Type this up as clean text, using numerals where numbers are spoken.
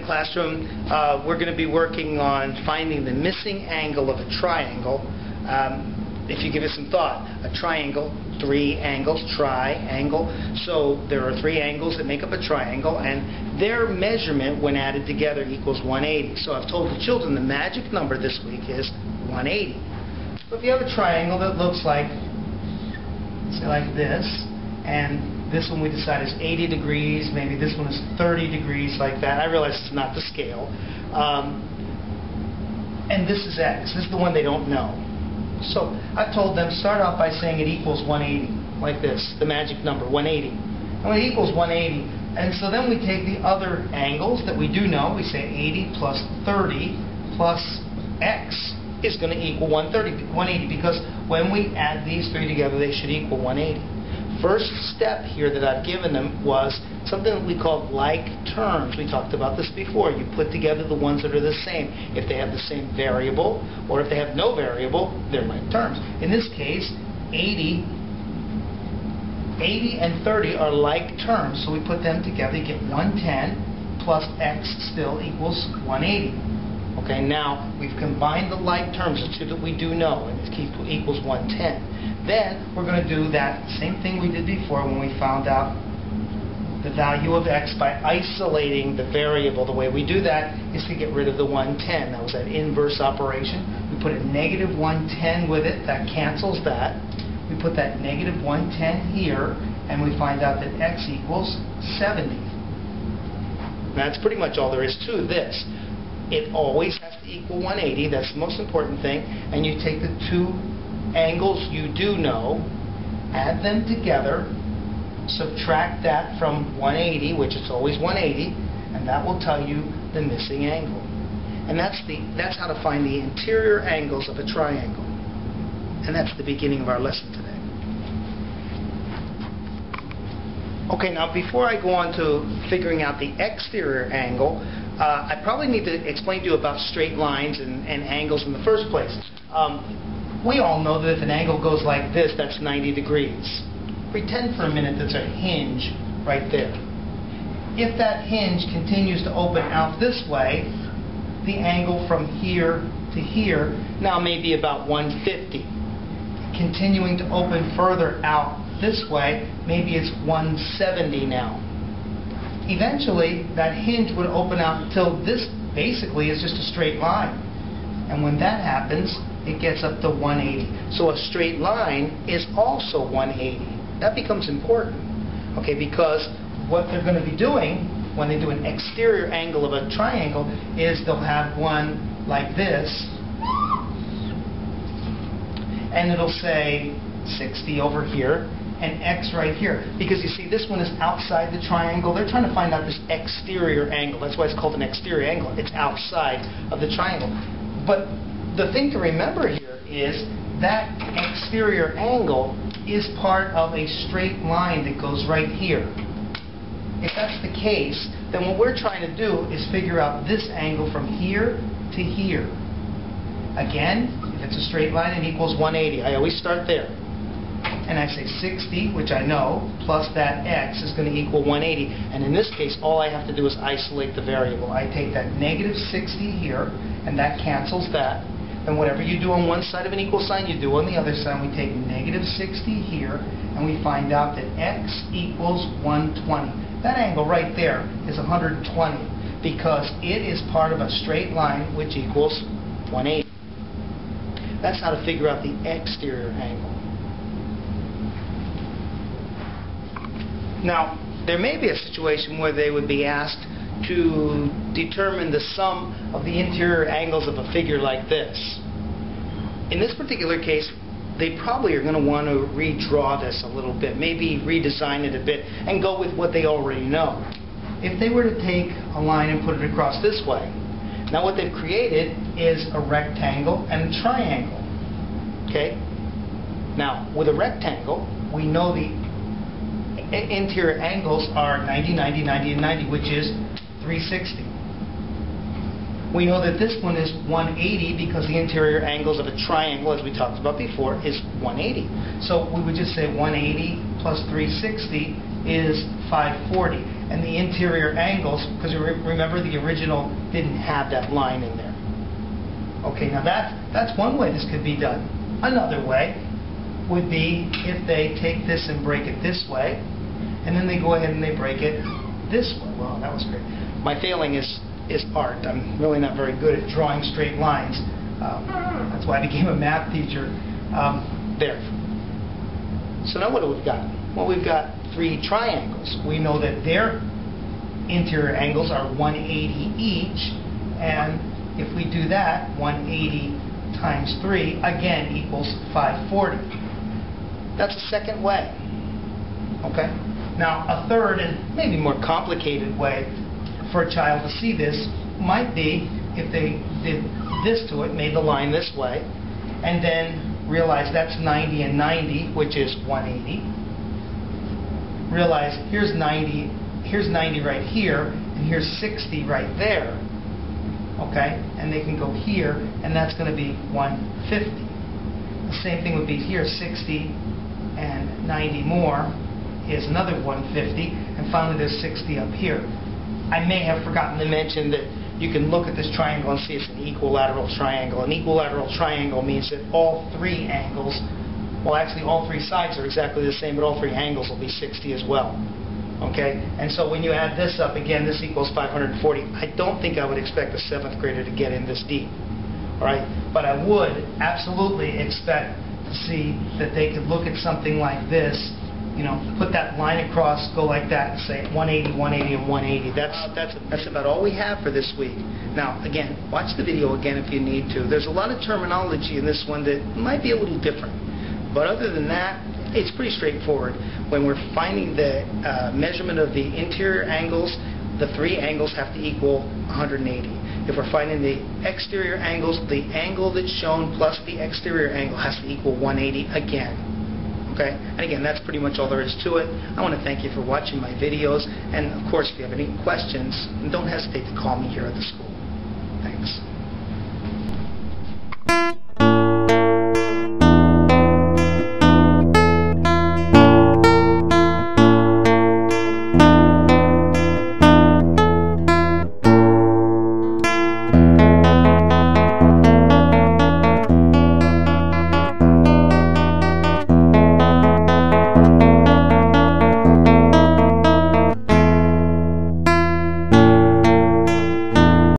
classroom, we're going to be working on finding the missing angle of a triangle. If you give it some thought, a triangle, three angles, triangle. So there are three angles that make up a triangle, and their measurement when added together equals 180. So I've told the children the magic number this week is 180. So if you have a triangle that looks like, say like this, and this one we decide is 80 degrees, maybe this one is 30 degrees, like that. I realize it's not the scale. And this is X. This is the one they don't know. So I told them start off by saying it equals 180, like this, the magic number, 180. And when it equals 180, and so then we take the other angles that we do know. We say 80 plus 30 plus X is going to equal 180, because when we add these three together, they should equal 180. First step here that I've given them was something that we call like terms. We talked about this before. You put together the ones that are the same. If they have the same variable, or if they have no variable, they're like terms. In this case, 80 and 30 are like terms, so we put them together. You get 110 plus X still equals 180. Okay, now we've combined the like terms, the two that we do know, and it equals 110. Then we're going to do that same thing we did before when we found out the value of X by isolating the variable. The way we do that is to get rid of the 110. That was that inverse operation. We put a negative 110 with it. That cancels that. We put that negative 110 here, and we find out that X equals 70. That's pretty much all there is to this. It always has to equal 180. That's the most important thing. And you take the two angles you do know, add them together, subtract that from 180, which is always 180, and that will tell you the missing angle. And that's how to find the interior angles of a triangle. And that's the beginning of our lesson today. Okay, now before I go on to figuring out the exterior angle, I probably need to explain to you about straight lines and angles in the first place. We all know that if an angle goes like this, that's 90 degrees. Pretend for a minute that's a hinge right there. If that hinge continues to open out this way, the angle from here to here now may be about 150. Continuing to open further out this way, maybe it's 170 now. Eventually, that hinge would open out until this basically is just a straight line. And when that happens, it gets up to 180. So a straight line is also 180. That becomes important, okay, because what they're going to be doing when they do an exterior angle of a triangle is they'll have one like this, and it'll say 60 over here, and X right here. Because you see, this one is outside the triangle. They're trying to find out this exterior angle. That's why it's called an exterior angle. It's outside of the triangle. But the thing to remember here is that exterior angle is part of a straight line that goes right here. If that's the case, then what we're trying to do is figure out this angle from here to here. Again, if it's a straight line, it equals 180. I always start there. And I say 60, which I know, plus that X is going to equal 180. And in this case, all I have to do is isolate the variable. I take that negative 60 here, and that cancels that. And whatever you do on one side of an equal sign, you do on the other side. We take negative 60 here, and we find out that X equals 120. That angle right there is 120, because it is part of a straight line, which equals 180. That's how to figure out the exterior angle. Now, there may be a situation where they would be asked to determine the sum of the interior angles of a figure like this. In this particular case, they probably are going to want to redraw this a little bit, maybe redesign it a bit, and go with what they already know. If they were to take a line and put it across this way, now what they've created is a rectangle and a triangle. Okay? Now, with a rectangle, we know the interior angles are 90, 90, 90, and 90, which is 360. We know that this one is 180 because the interior angles of a triangle, as we talked about before, is 180. So we would just say 180 plus 360 is 540. and the interior angles, because remember the original didn't have that line in there. Okay, now that's one way this could be done. Another way would be if they take this and break it this way, and then they go ahead and they break it this way. Well, that was great. My failing is art. I'm really not very good at drawing straight lines. That's why I became a math teacher. There. So now what do we got? Well, we've got 3 triangles. We know that their interior angles are 180 each, and if we do that, 180 times 3, again, equals 540. That's a second way. Okay? Now, a third and maybe more complicated way for a child to see this might be if they did this to it, made the line this way, and then realize that's 90 and 90, which is 180. Realize here's 90 right here, and here's 60 right there. Okay? And they can go here, and that's going to be 150. The same thing would be here, 60 and 90 more is another 150, and finally there's 60 up here. I may have forgotten to mention that you can look at this triangle and see it's an equilateral triangle. An equilateral triangle means that all 3 angles, well actually all 3 sides are exactly the same, but all 3 angles will be 60 as well. Okay? And so when you add this up, again, this equals 540. I don't think I would expect a 7th grader to get in this deep. All right? But I would absolutely expect to see that they could look at something like this, you know, put that line across, go like that, and say 180, 180, and 180. That's about all we have for this week. Now, again, watch the video again if you need to. There's a lot of terminology in this one that might be a little different. But other than that, it's pretty straightforward. When we're finding the measurement of the interior angles, the 3 angles have to equal 180. If we're finding the exterior angles, the angle that's shown plus the exterior angle has to equal 180 again. Okay? And again, that's pretty much all there is to it. I want to thank you for watching my videos. And of course, if you have any questions, don't hesitate to call me here at the school. Thanks.